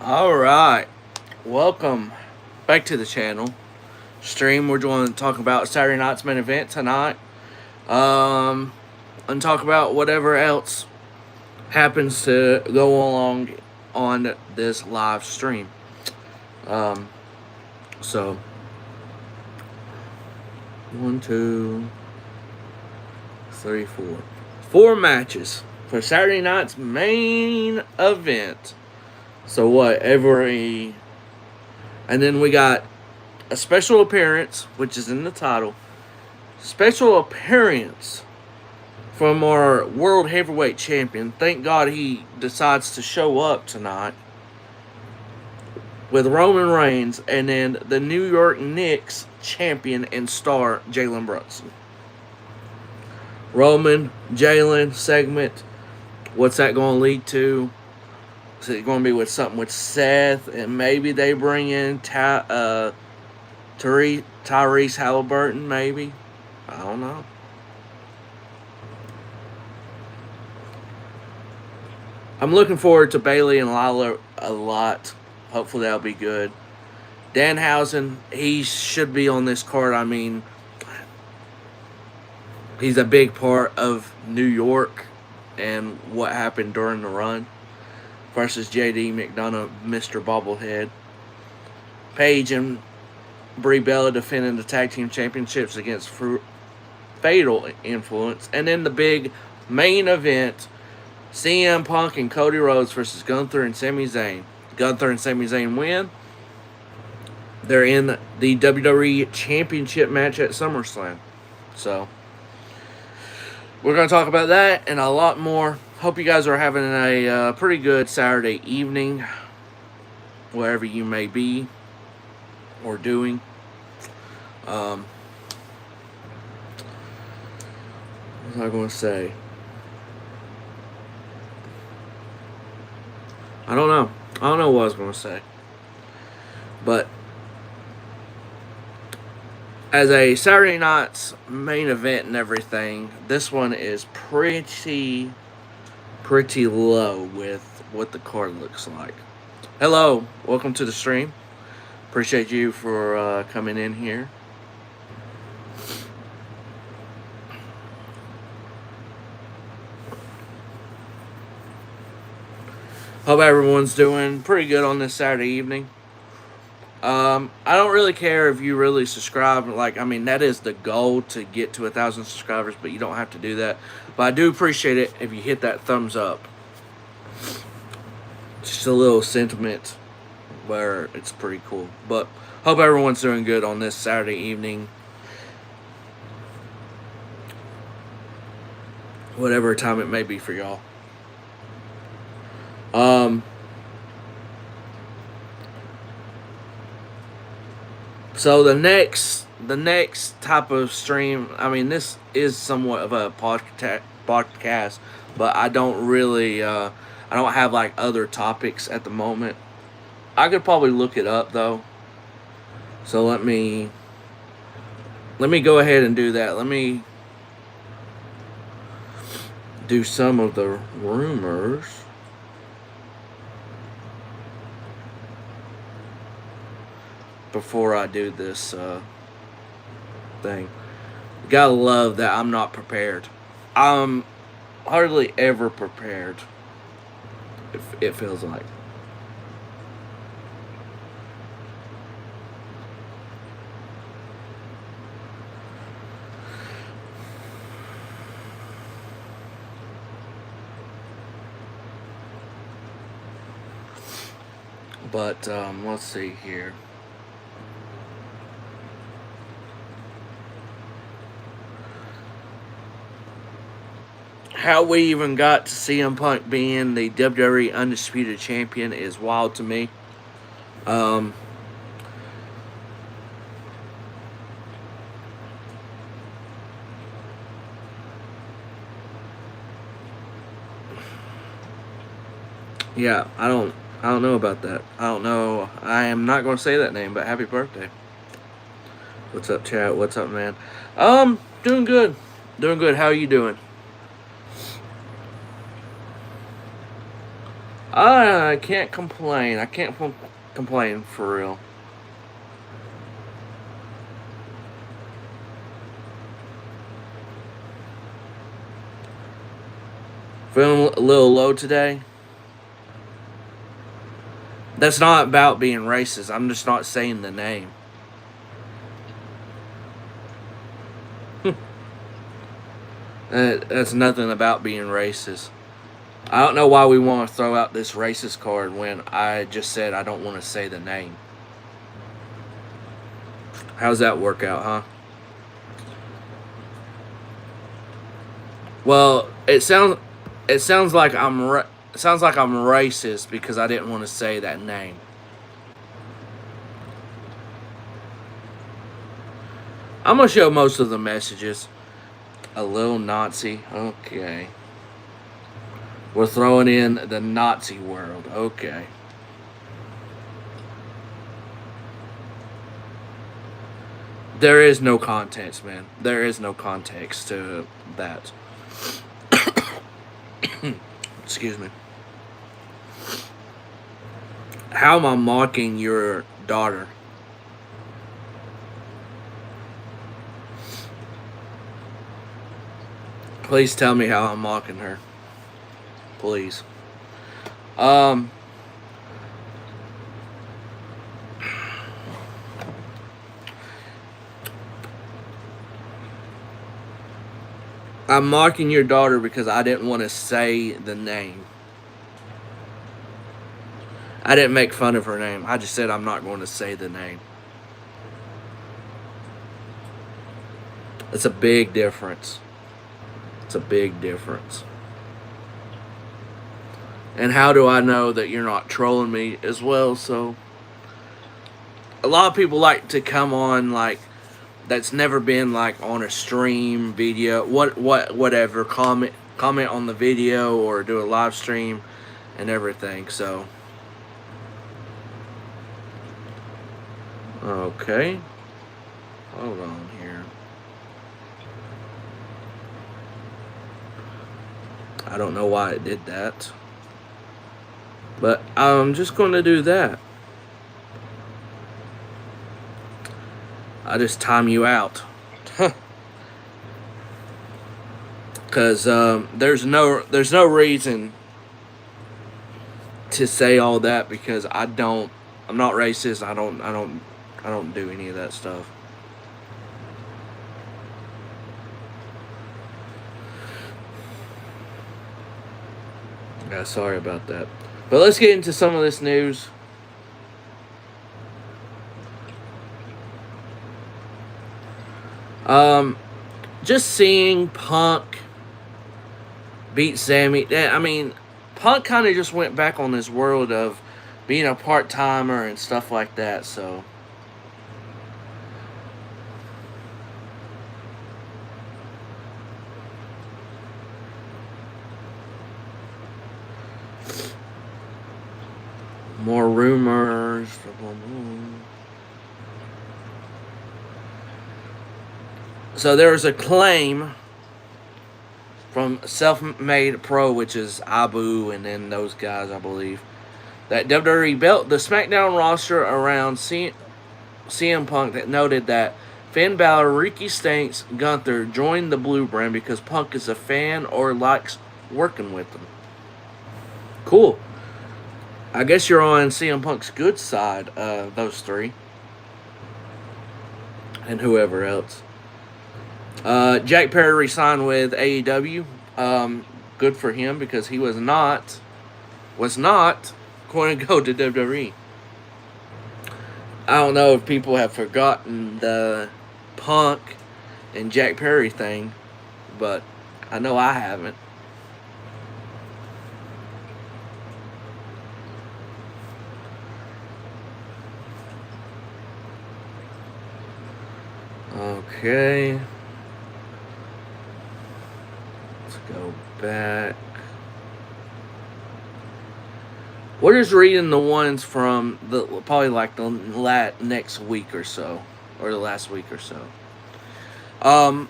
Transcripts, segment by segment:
All right, welcome back to the channel. Stream. We're going to talk about Saturday night's main event tonight. Um, and talk about whatever else happens to go along on this live stream. Um, so one, two, three, four matches for Saturday night's main event. So what? And then we got a special appearance, which is in the title. Special appearance from our World Heavyweight Champion. Thank God he decides to show up tonight. With Roman Reigns and then the New York Knicks champion and star, Jalen Brunson. Roman, Jalen segment. What's that going to lead to? Is it going to be with something with Seth, and maybe they bring in Tyrese Halliburton, maybe? I don't know. I'm looking forward to Bailey and Lila a lot. Hopefully that'll be good. Danhausen, he should be on this card. I mean, he's a big part of New York and what happened during the run. Versus JD McDonough, Mr. Bobblehead. Paige and Brie Bella defending the tag team championships against Fatal Influence. And then the big main event, CM Punk and Cody Rhodes versus Gunther and Sami Zayn. Gunther and Sami Zayn win. They're in the WWE Championship match at SummerSlam. So, we're going to talk about that and a lot more. Hope you guys are having a pretty good Saturday evening, wherever you may be or doing. What was I going to say? I don't know. I don't know what I was going to say. But as a Saturday night's main event and everything, this one is pretty low with what the card looks like. Hello, welcome to the stream. Appreciate you for coming in here. Hope everyone's doing pretty good on this Saturday evening. I don't really care if you really subscribe. That is the goal, to get to 1,000 subscribers, but you don't have to do that. But I do appreciate it if you hit that thumbs up. Just a little sentiment where it's pretty cool. But hope everyone's doing good on this Saturday evening. Whatever time it may be for y'all. So the next type of stream, this is somewhat of a podcast, but I don't really, I don't have other topics at the moment. I could probably look it up though. So let me go ahead and do that. Let me do some of the rumors. Before I do this thing. You gotta love that I'm not prepared. I'm hardly ever prepared. It feels like. But let's see here. How we even got to CM Punk being the WWE Undisputed Champion is wild to me. Yeah, I don't know about that. I don't know. I am not going to say that name, but happy birthday. What's up, chat? What's up, man? Doing good. How are you doing? I can't complain. I can't complain for real. Feeling a little low today. That's not about being racist. I'm just not saying the name. That's nothing about being racist. I don't know why we want to throw out this racist card when I just said I don't want to say the name. How's that work out, huh? Well, it sounds like I'm racist because I didn't want to say that name. I'm gonna show most of the messages. A little Nazi, okay. We're throwing in the Nazi world, okay. There is no context, man. There is no context to that. Excuse me. How am I mocking your daughter? Please tell me how I'm mocking her. Please. Um, I'm mocking your daughter because I didn't want to say the name. I didn't make fun of her name. I just said I'm not going to say the name. It's a big difference. It's a big difference. And how do I know that you're not trolling me as well? So, a lot of people like to come on like that's never been like on a stream video, whatever. Comment on the video or do a live stream and everything. So, okay, hold on here. I don't know why it did that. But I'm just going to do that. I just time you out. Because there's no reason to say all that because I'm not racist. I don't do any of that stuff. Yeah, sorry about that. But let's get into some of this news. Um, just seeing Punk beat Sammy. I mean, Punk kind of just went back on this world of being a part timer and stuff like that. So. More rumors. So there was a claim from Self-Made Pro, which is Abu and then those guys, I believe, that WWE built the SmackDown roster around CM Punk that noted that Finn Balor, Ricky Stanks, Gunther joined the Blue Brand because Punk is a fan or likes working with them. Cool. I guess you're on CM Punk's good side, those three. And whoever else. Jack Perry re-signed with AEW. Good for him because he was not going to go to WWE. I don't know if people have forgotten the Punk and Jack Perry thing, but I know I haven't. Okay. Let's go back. We're just reading the ones from probably like the next week or so, or the last week or so. I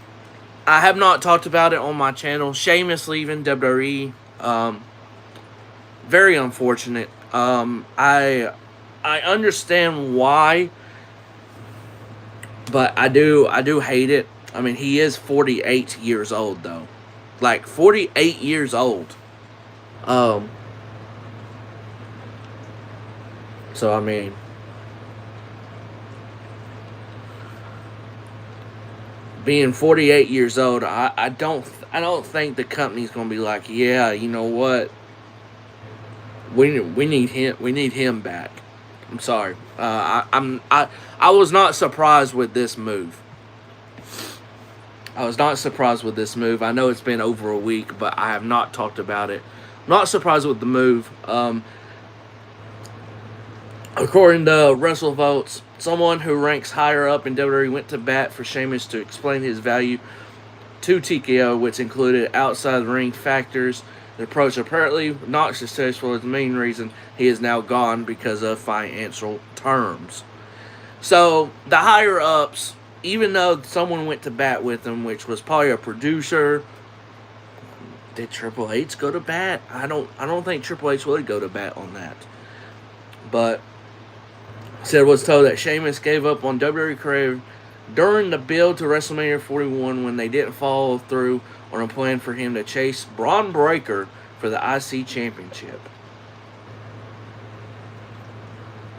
have not talked about it on my channel. Sheamus leaving WWE. very unfortunate. I understand why, but I do hate it. I mean, he is 48 years old though, like 48 years old. Um, so I mean, being 48 years old, I don't think the company's gonna be like, yeah, you know what, we need him back. I'm sorry. I was not surprised with this move. I was not surprised with this move. I know it's been over a week, but I have not talked about it. Not surprised with the move. According to WrestleVotes, someone who ranks higher up in WWE went to bat for Sheamus to explain his value to TKO, which included outside the ring factors. The approach apparently not successful is the main reason he is now gone because of financial terms. So the higher ups, even though someone went to bat with him, which was probably a producer, did Triple H go to bat? I don't think Triple H would go to bat on that. But said was told that Sheamus gave up on WWE career during the build to WrestleMania 41 when they didn't follow through on a plan for him to chase Braun Breaker for the IC Championship.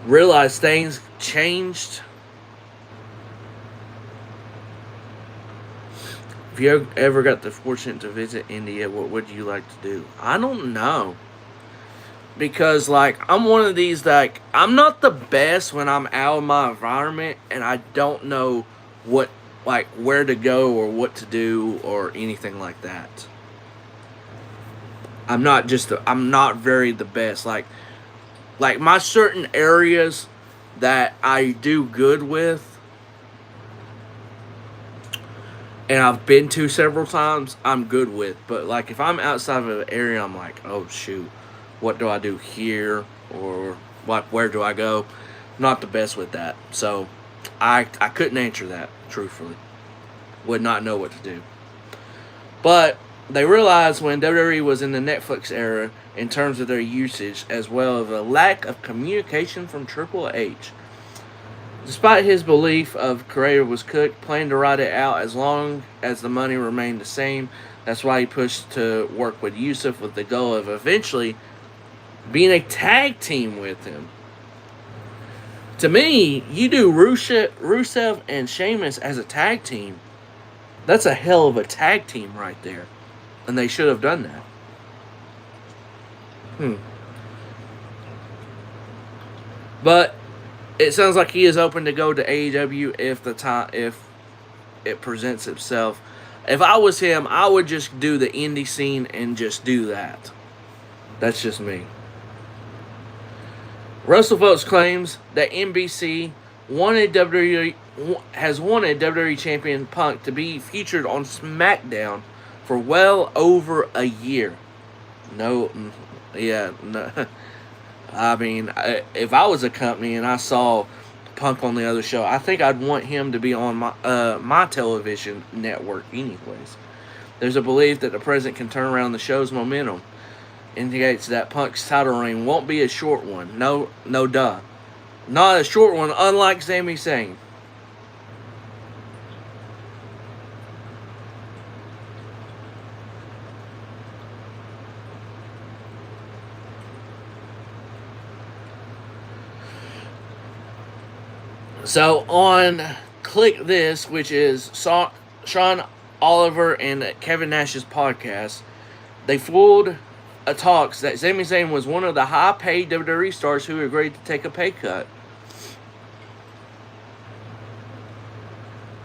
Realized things changed. If you ever got the fortune to visit India, what would you like to do? I don't know. Because, like, I'm one of these, like, I'm not the best when I'm out of my environment and I don't know what, like, where to go or what to do or anything like that. I'm not very the best. Like my certain areas that I do good with and I've been to several times, I'm good with. But, like, if I'm outside of an area, I'm like, oh, shoot, what do I do here? Or, like, where do I go? Not the best with that. So, I couldn't answer that, truthfully. Would not know what to do. But they realized when WWE was in the Netflix era in terms of their usage, as well as a lack of communication from Triple H. Despite his belief of creator was cooked, planned to ride it out as long as the money remained the same. That's why he pushed to work with Yusuf with the goal of eventually being a tag team with him. To me, you do Rusev and Sheamus as a tag team. That's a hell of a tag team right there. And they should have done that. But it sounds like he is open to go to AEW if it presents itself. If I was him, I would just do the indie scene and just do that. That's just me. WrestleVotes claims that NBC has wanted WWE Champion Punk to be featured on SmackDown for well over a year. No. I mean, if I was a company and I saw Punk on the other show, I think I'd want him to be on my television network anyways. There's a belief that the president can turn around the show's momentum. Indicates that Punk's title reign won't be a short one. No duh. Not a short one, unlike Sami Zayn. So on Click This, which is Sean Oliver and Kevin Nash's podcast, they fooled talks that Sami Zayn was one of the high-paid WWE stars who agreed to take a pay cut.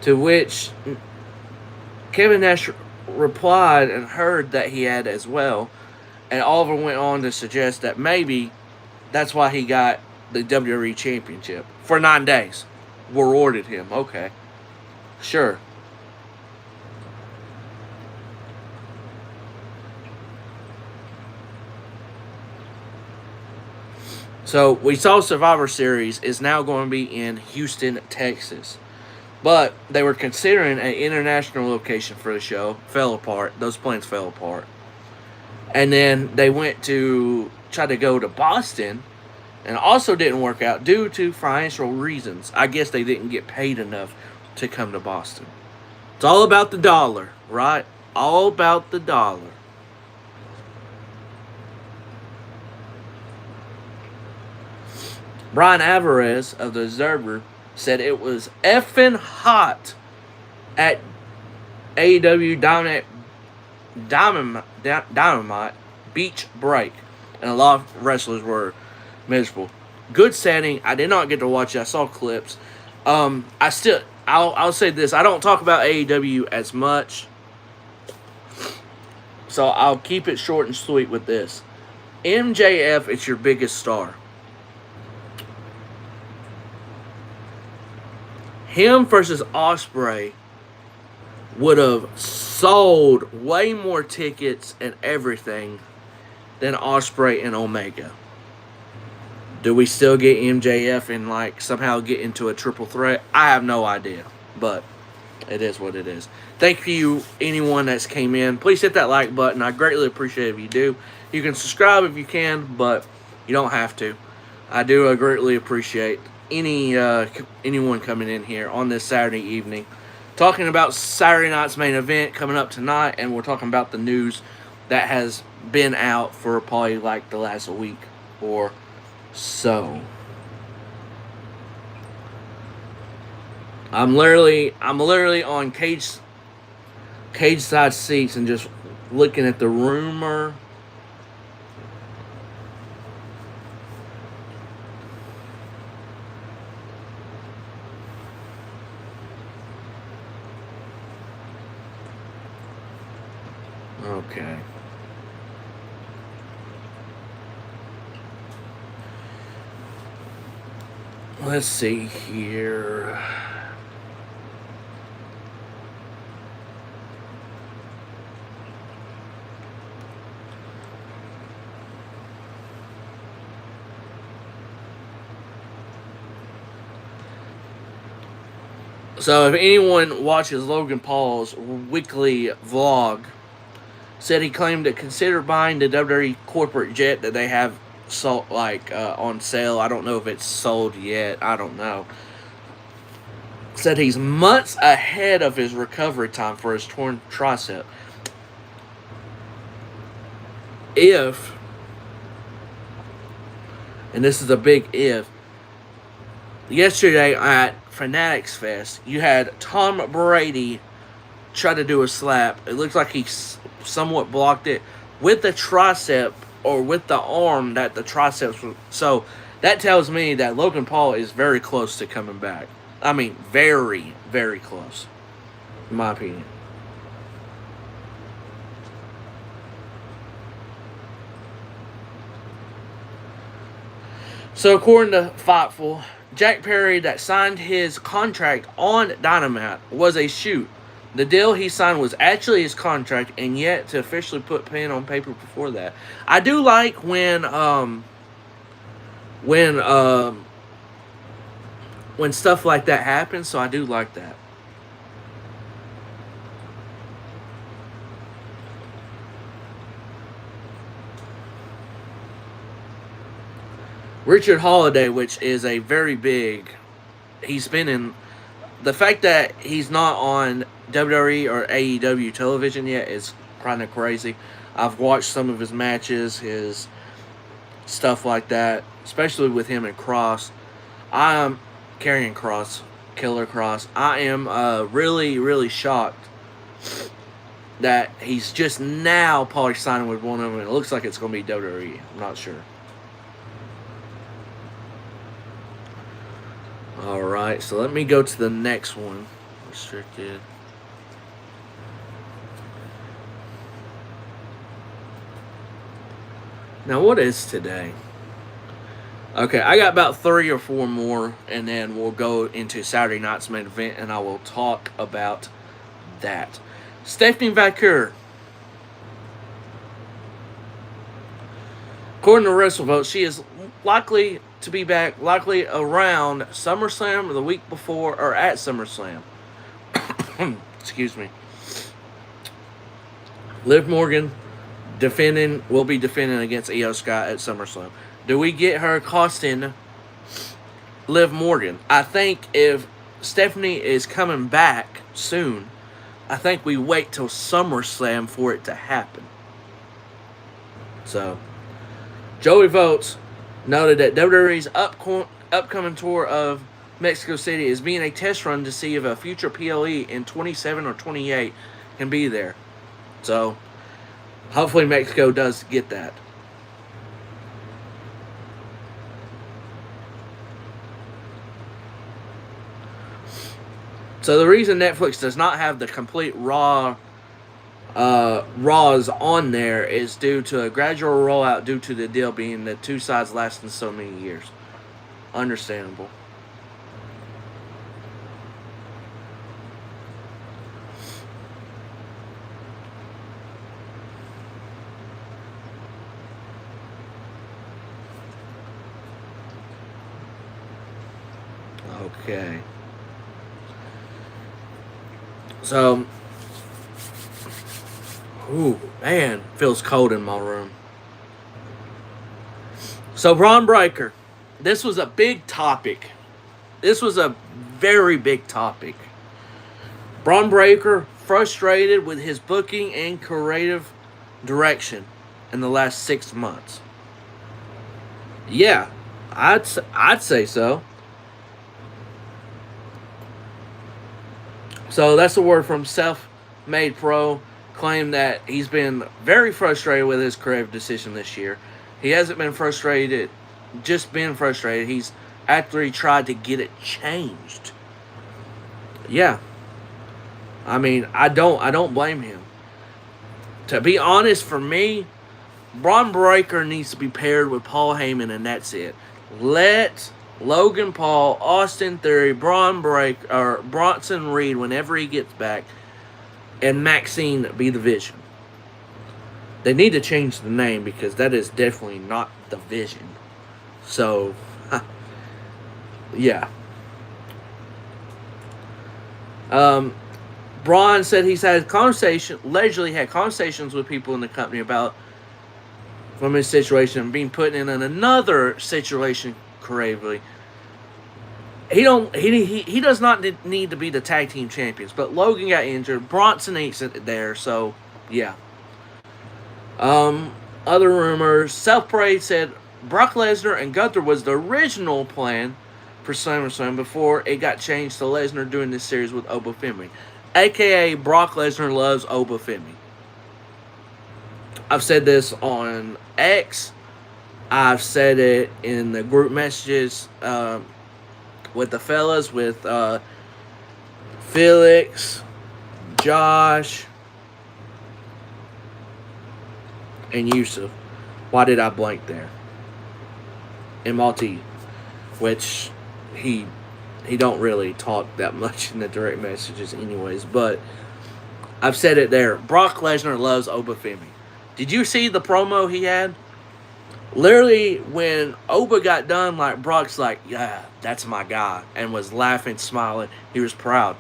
To which Kevin Nash replied and heard that he had as well. And Oliver went on to suggest that maybe that's why he got the WWE Championship for 9 days. Rewarded him. Okay. Sure. So we saw Survivor Series is now going to be in Houston, Texas. But they were considering an international location for the show. Fell apart. Those plans fell apart. And then they went to tried to go to Boston and also didn't work out due to financial reasons. I guess they didn't get paid enough to come to Boston. It's all about the dollar, right? All about the dollar. Brian Alvarez of the Observer said it was effing hot at AEW Dynamite Beach Break, and a lot of wrestlers were miserable. Good setting. I did not get to watch it. I saw clips. I'll say this. I don't talk about AEW as much, so I'll keep it short and sweet with this. MJF is your biggest star. Him versus Ospreay would have sold way more tickets and everything than Ospreay and Omega. Do we still get MJF and like somehow get into a triple threat? I have no idea, but it is what it is. Thank you, anyone that's came in. Please hit that like button. I greatly appreciate it if you do. You can subscribe if you can, but you don't have to. I do greatly appreciate anyone coming in here on this Saturday evening, talking about Saturday night's main event coming up tonight, and we're talking about the news that has been out for probably like the last week or so. I'm literally on cage side seats and just looking at the rumor. Okay. Let's see here. So if anyone watches Logan Paul's weekly vlog, said he claimed to consider buying the WWE corporate jet that they have sold, on sale. I don't know if it's sold yet. I don't know. Said he's months ahead of his recovery time for his torn tricep. If, and this is a big if, yesterday at Fanatics Fest, you had Tom Brady try to do a slap. It looks like he somewhat blocked it with the tricep or with the arm that the triceps were. So that tells me that Logan Paul is very close to coming back. I mean, very, very close, in my opinion. So according to Fightful, Jack Perry that signed his contract on Dynamite was a shoot. The deal he signed was actually his contract, and yet to officially put pen on paper before that. I do like when stuff like that happens, so I do like that. Richard Holiday, which is a very big, he's been in, the fact that he's not on WWE or AEW television yet is kind of crazy. I've watched some of his matches, his stuff like that, especially with him and Cross. I am carrying Cross, Killer Cross. I am really, really shocked that he's just now probably signing with one of them, and it looks like it's going to be WWE. I'm not sure. Alright, so let me go to the next one. Restricted. Now, what is today? Okay, I got about 3 or 4 more, and then we'll go into Saturday night's main event, and I will talk about that. Stephanie Vaquer. According to WrestleVote, she is likely to be back, likely around SummerSlam or the week before, or at SummerSlam. Excuse me. Liv Morgan, will be defending against Io Sky at SummerSlam. Do we get her costing Liv Morgan? I think if Stephanie is coming back soon, I think we wait till SummerSlam for it to happen. So, Joey Votes noted that WWE's upcoming tour of Mexico City is being a test run to see if a future PLE in 27 or 28 can be there. So, hopefully Mexico does get that. So the reason Netflix does not have the complete Raws on there is due to a gradual rollout due to the deal being the two sides lasting so many years. Understandable. Okay. So, ooh, man, feels cold in my room. So, Braun Breaker, this was a big topic. This was a very big topic. Braun Breaker frustrated with his booking and creative direction in the last 6 months. Yeah, I'd say so. So that's a word from Self-Made Pro, claimed that he's been very frustrated with his creative decision this year. He hasn't been frustrated, just been frustrated. He's actually tried to get it changed. Yeah. I mean, I don't blame him. To be honest, for me, Braun Breaker needs to be paired with Paul Heyman, and that's it. Let Logan Paul, Austin Theory, Bronson Reed, whenever he gets back, and Maxine be the Vision. They need to change the name because that is definitely not the Vision. So, yeah. Braun said he's allegedly had conversations with people in the company about from his situation and being put in another situation creatively. He does not need to be the tag team champions, but Logan got injured. Bronson ain't there, so yeah. Other rumors. Self-Parade said Brock Lesnar and Gunther was the original plan for SummerSlam before it got changed to Lesnar doing this series with Oba Femi, aka Brock Lesnar loves Oba Femi. I've said this on X. I've said it in the group messages with the fellas, with Felix, Josh, and Yusuf. Why did I blank there? And Malti, which he don't really talk that much in the direct messages anyways, but I've said it there. Brock Lesnar loves Oba Femi. Did you see the promo he had? Literally, when Oba got done, like Brock's like, yeah, that's my guy, and was laughing, smiling. He was proud.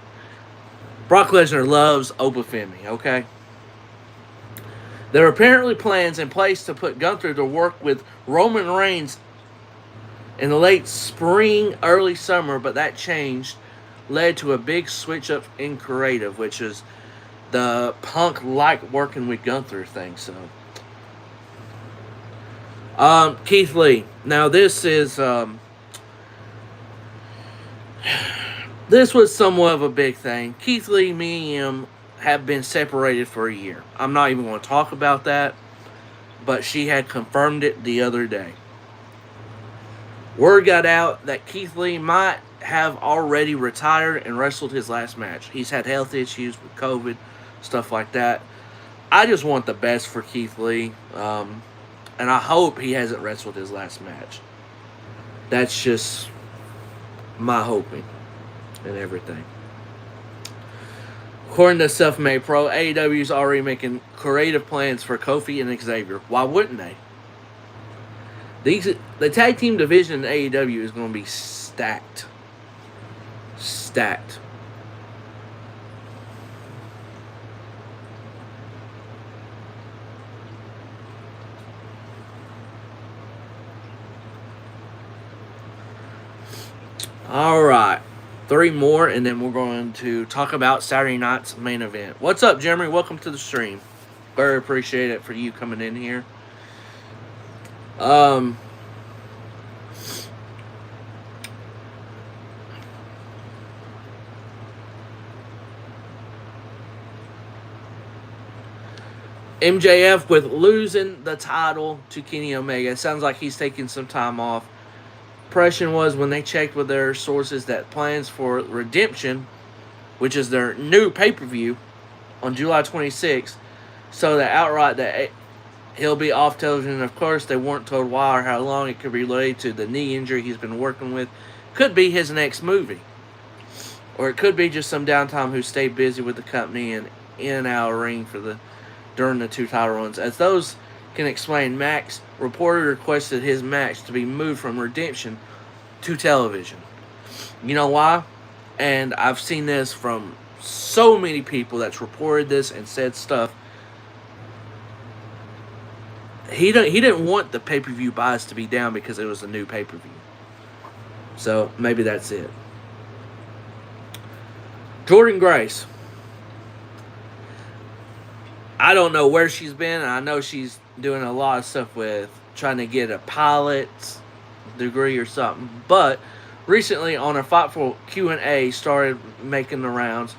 Brock Lesnar loves Oba Femi, okay? There are apparently plans in place to put Gunther to work with Roman Reigns in the late spring, early summer, but that changed, led to a big switch up in creative, which is the Punk like working with Gunther thing, so. Keith Lee. Now this is this was somewhat of a big thing. Keith Lee, me and him have been separated for a year. I'm not even going to talk about that, but she had confirmed it the other day. Word got out that Keith Lee might have already retired and wrestled his last match. He's had health issues with COVID, stuff like that. I just want the best for Keith Lee. And I hope he hasn't wrestled his last match. That's just my hoping and everything. According to Self-Made Pro, AEW is already making creative plans for Kofi and Xavier. Why wouldn't they? The tag team division in AEW is going to be stacked. Stacked. All right. 3 more, and then we're going to talk about Saturday night's main event. What's up, Jeremy? Welcome to the stream. Very appreciate it for you coming in here. Um, MJF with losing the title to Kenny Omega. It sounds like he's taking some time off. Impression was when they checked with their sources that plans for Redemption, which is their new pay-per-view on July 26th, so that outright that he'll be off television. Of course, they weren't told why or how long. It could be related to the knee injury he's been working with. Could be his next movie. Or it could be just some downtime who stayed busy with the company and in and out of the ring during the 2 title runs. As those can explain, Max reporter requested his match to be moved from Redemption to television. You know why? And I've seen this from so many people that's reported this and said stuff. He didn't want the pay-per-view buys to be down because it was a new pay-per-view. So maybe that's it. Jordynne Grace. I don't know where she's been. I know she's doing a lot of stuff with trying to get a pilot's degree or something. But recently on a Fightful Q&A started making the rounds.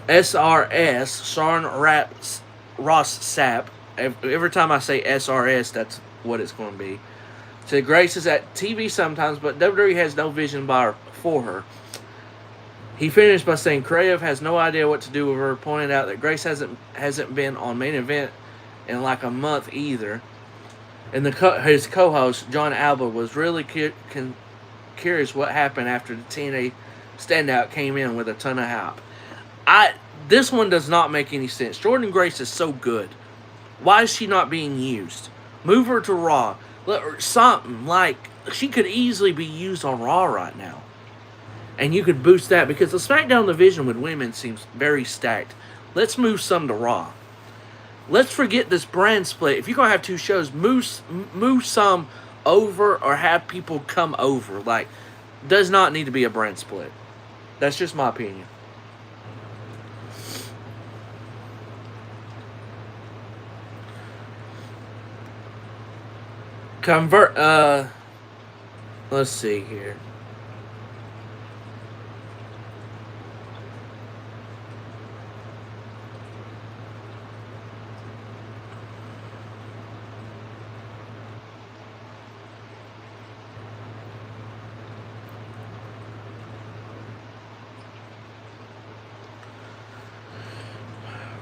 SRS, Sean Ross Sapp. Every time I say SRS, that's what it's going to be. So Grace is at TV sometimes, but WWE has no vision for her. He finished by saying Krayev has no idea what to do with her, pointing out that Grace hasn't been on main event in like a month either. And his co-host, John Alba, was really curious what happened after the TNA standout came in with a ton of hype. This one does not make any sense. Jordynne Grace is so good. Why is she not being used? Move her to Raw. Let her something like she could easily be used on Raw right now. And you could boost that because the SmackDown division with women seems very stacked. Let's move some to Raw. Let's forget this brand split. If you're going to have 2 shows, move some over or have people come over. Like, does not need to be a brand split. That's just my opinion. Let's see here.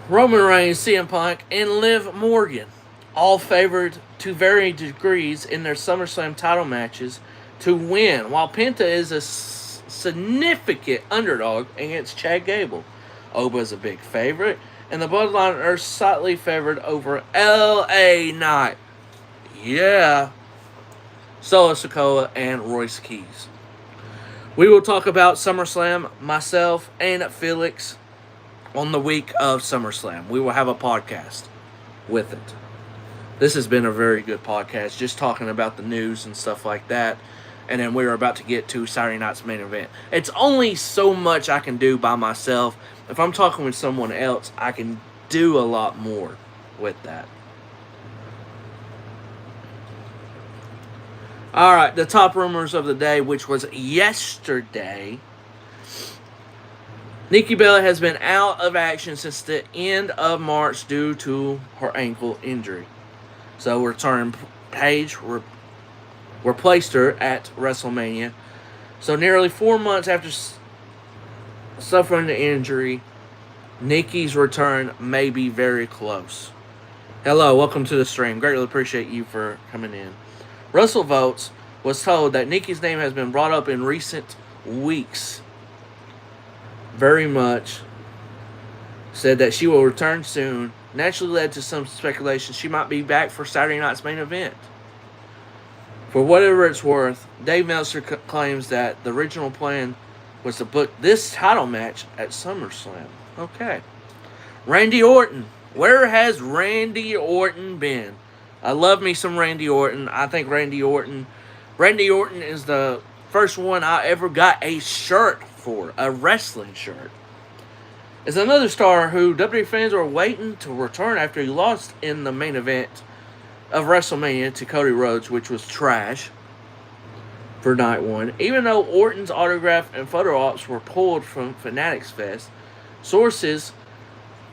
Roman Reigns, CM Punk, and Liv Morgan, all favored to varying degrees in their SummerSlam title matches to win, while Penta is a significant underdog against Chad Gable. Oba is a big favorite, and the Bloodline are slightly favored over LA Knight. Yeah. Solo Sikoa and Royce Keys. We will talk about SummerSlam, myself and Felix, on the week of SummerSlam. We will have a podcast with it. This has been a very good podcast, just talking about the news and stuff like that. And then we're about to get to Saturday night's main event. It's only so much I can do by myself. If I'm talking with someone else, I can do a lot more with that. All right, the top rumors of the day, which was yesterday. Nikki Bella has been out of action since the end of March due to her ankle injury. So return Paige replaced her at WrestleMania. So nearly 4 months after suffering the injury, Nikki's return may be very close. Hello, welcome to the stream. Greatly appreciate you for coming in. Russell Votes was told that Nikki's name has been brought up in recent weeks. Very much. Said that she will return soon. Naturally led to some speculation she might be back for Saturday night's main event. For whatever it's worth, Dave Meltzer claims that the original plan was to book this title match at SummerSlam. Okay. Randy Orton. Where has Randy Orton been? I love me some Randy Orton. I think Randy Orton is the first one I ever got a shirt for, a wrestling shirt. Is another star who WWE fans are waiting to return after he lost in the main event of WrestleMania to Cody Rhodes, which was trash for night one. Even though Orton's autograph and photo ops were pulled from Fanatics Fest, sources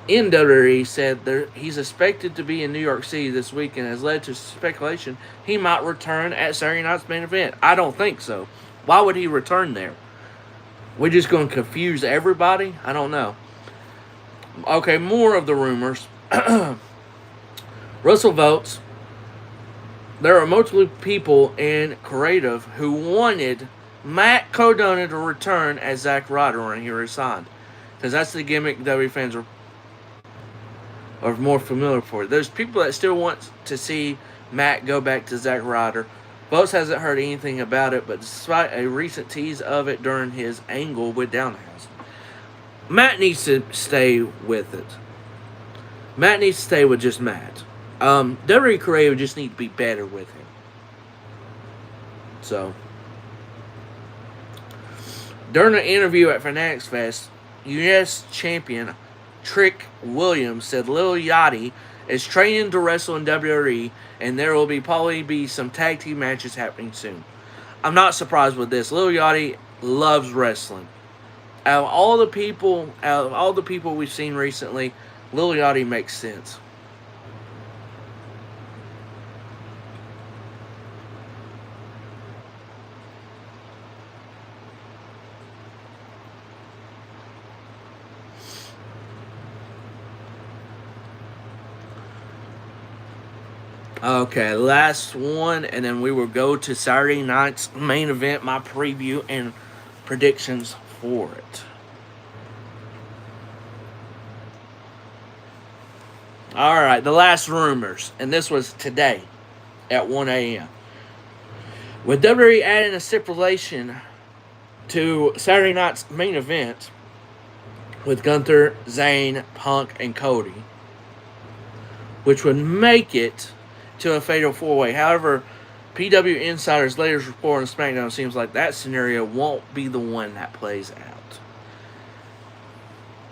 in WWE said he's expected to be in New York City this week and has led to speculation he might return at Saturday night's main event. I don't think so. Why would he return there? We're just going to confuse everybody? I don't know. Okay, more of the rumors. Russell votes. There are multiple people in creative who wanted Matt Cardona to return as Zack Ryder when he resigned. Because that's the gimmick WWE fans are more familiar for. There's people that still want to see Matt go back to Zack Ryder. Votes hasn't heard anything about it, but despite a recent tease of it during his angle with Downhouse, Matt needs to stay with it. Matt needs to stay with just Matt. WWE Creative just need to be better with him. So, during an interview at Fanatics Fest, U.S. champion Trick Williams said Lil Yachty is training to wrestle in WWE, and there will probably be some tag team matches happening soon. I'm not surprised with this. Lil Yachty loves wrestling. Out of all the people we've seen recently, Lil Yachty makes sense. Okay, last one, and then we will go to Saturday night's main event, my preview and predictions for it. Alright, the last rumors, and this was today at 1 a.m. With WWE adding a stipulation to Saturday night's main event with Gunther, Zayn, Punk, and Cody, which would make it to a fatal four-way. However, PW Insider's latest report on SmackDown seems like that scenario won't be the one that plays out.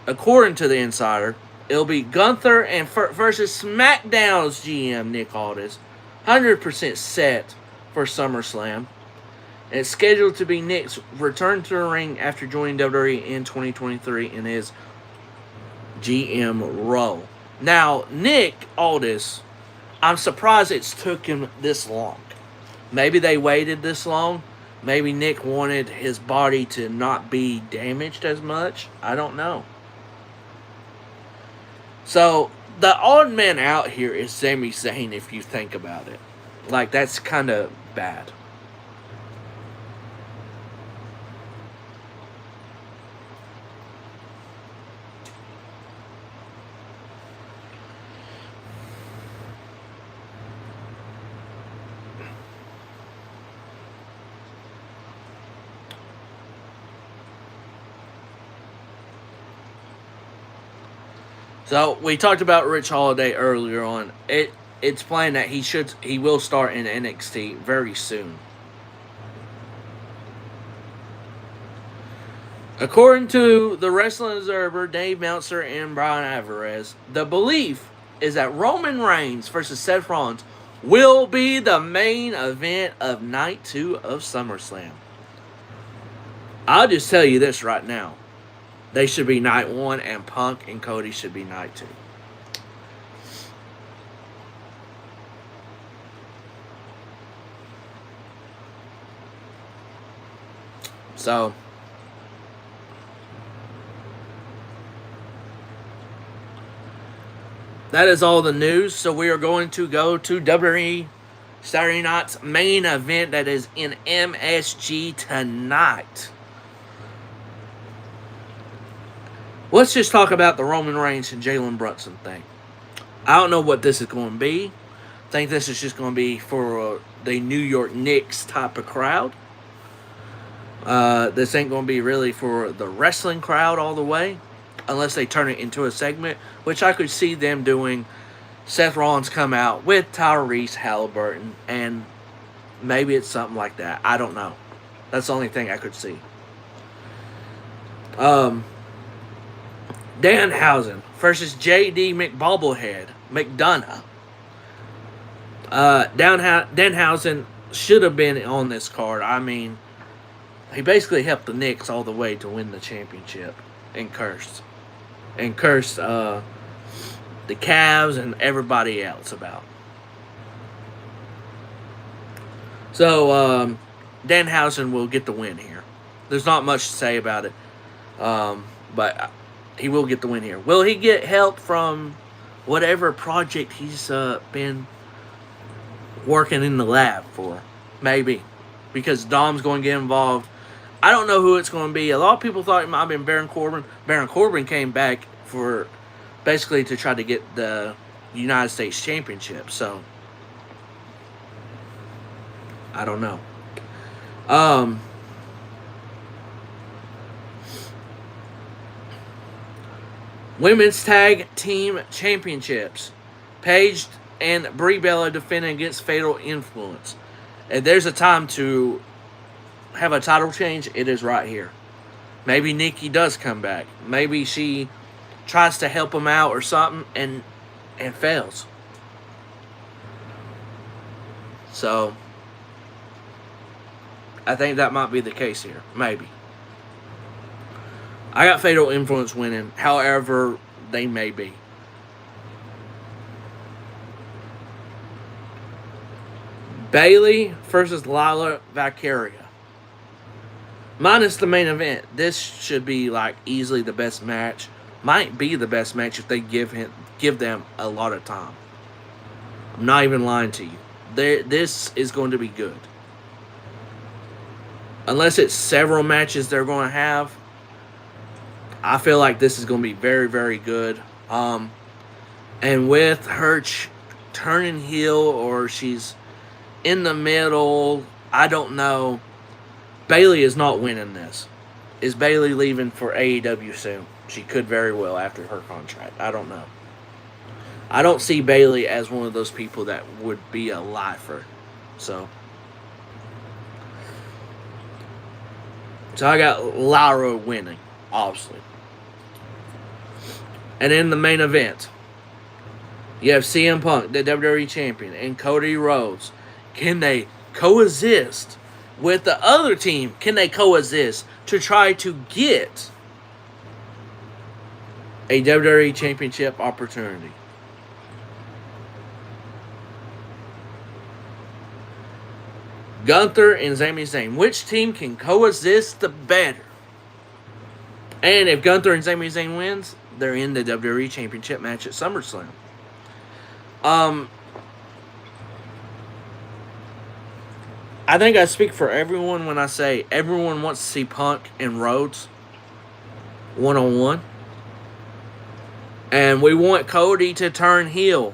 According to the Insider, it'll be Gunther and versus SmackDown's GM Nick Aldis, 100% set for SummerSlam. And it's scheduled to be Nick's return to the ring after joining WWE in 2023 in his GM role. Now, Nick Aldis, I'm surprised it's took him this long. Maybe they waited this long. Maybe Nick wanted his body to not be damaged as much. I don't know. So, the odd man out here is Sami Zayn, if you think about it. Like, that's kind of bad. So we talked about Rich Holiday earlier on. It's planned that he will start in NXT very soon. According to the Wrestling Observer, Dave Meltzer and Brian Alvarez, the belief is that Roman Reigns versus Seth Rollins will be the main event of Night 2 of SummerSlam. I'll just tell you this right now. They should be Night 1, and Punk and Cody should be Night 2. So, that is all the news. So we are going to go to WWE Saturday night's main event that is in MSG tonight. Let's just talk about the Roman Reigns and Jalen Brunson thing. I don't know what this is going to be. I think this is just going to be for the New York Knicks type of crowd. This ain't going to be really for the wrestling crowd all the way. Unless they turn it into a segment. Which I could see them doing. Seth Rollins come out with Tyrese Halliburton. And maybe it's something like that. I don't know. That's the only thing I could see. Um, Danhausen versus J.D. McDonough. Danhausen should have been on this card. I mean, he basically helped the Knicks all the way to win the championship and cursed the Cavs and everybody else about. So Danhausen will get the win here. There's not much to say about it, but he will get the win here. Will he get help from whatever project he's been working in the lab for? Maybe, because Dom's going to get involved. I don't know who it's going to be. A lot of people thought it might have been Baron Corbin. Baron Corbin came back for basically to try to get the United States Championship. So I don't know. Women's Tag Team Championships. Paige and Brie Bella defending against Fatal Influence. If there's a time to have a title change, it is right here. Maybe Nikki does come back. Maybe she tries to help him out or something and fails. So I think that might be the case here. Maybe. I got Fatal Influence winning, however they may be. Bayley versus Lila Valkyria. Minus the main event, this should be like easily the best match. Might be the best match if they give them a lot of time. I'm not even lying to you. This is going to be good. Unless it's several matches they're going to have, I feel like this is going to be very, very good. And with her turning heel, or she's in the middle, I don't know. Bayley is not winning this. Is Bayley leaving for AEW soon? She could very well after her contract. I don't know. I don't see Bayley as one of those people that would be a lifer. So I got Lyra winning, obviously. And in the main event, you have CM Punk, the WWE Champion, and Cody Rhodes. Can they coexist with the other team? Can they coexist to try to get a WWE Championship opportunity? Gunther and Sami Zayn. Which team can coexist the better? And if Gunther and Sami Zayn wins, they're in the WWE Championship match at SummerSlam. I think I speak for everyone when I say everyone wants to see Punk and Rhodes one-on-one. And we want Cody to turn heel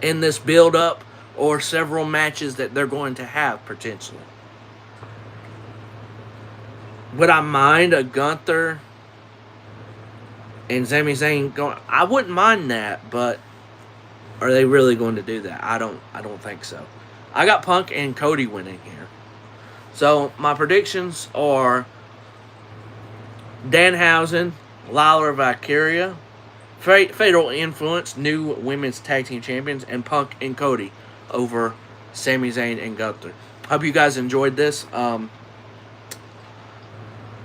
in this build-up or several matches that they're going to have potentially. Would I mind a Gunther and Sami Zayn going? I wouldn't mind that, but are they really going to do that? I don't think so. I got Punk and Cody winning here. So my predictions are Danhausen, Lila Valkyria, Fatal Influence, new women's tag team champions, and Punk and Cody over Sami Zayn and Gunther. Hope you guys enjoyed this.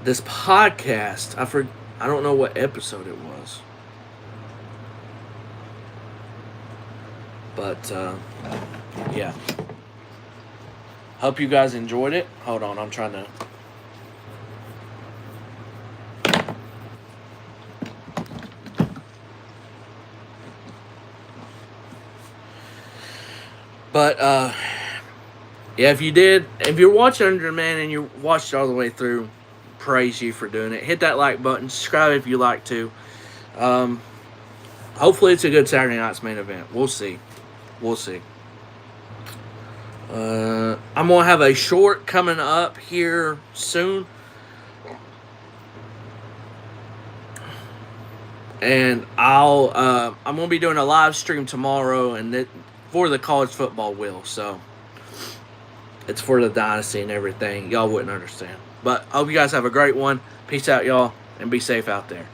This podcast, I don't know what episode it was. But, yeah. Hope you guys enjoyed it. Hold on, I'm trying to... But, yeah, if you're watching Under Demand and you watched it all the way through, praise you for doing it. Hit that like button. Subscribe if you like to. Hopefully it's a good Saturday night's main event. We'll see. I'm going to have a short coming up here soon. And I'm going to be doing a live stream tomorrow and for the college football wheel. So It's for the dynasty and everything. Y'all wouldn't understand. But I hope you guys have a great one. Peace out, y'all, and be safe out there.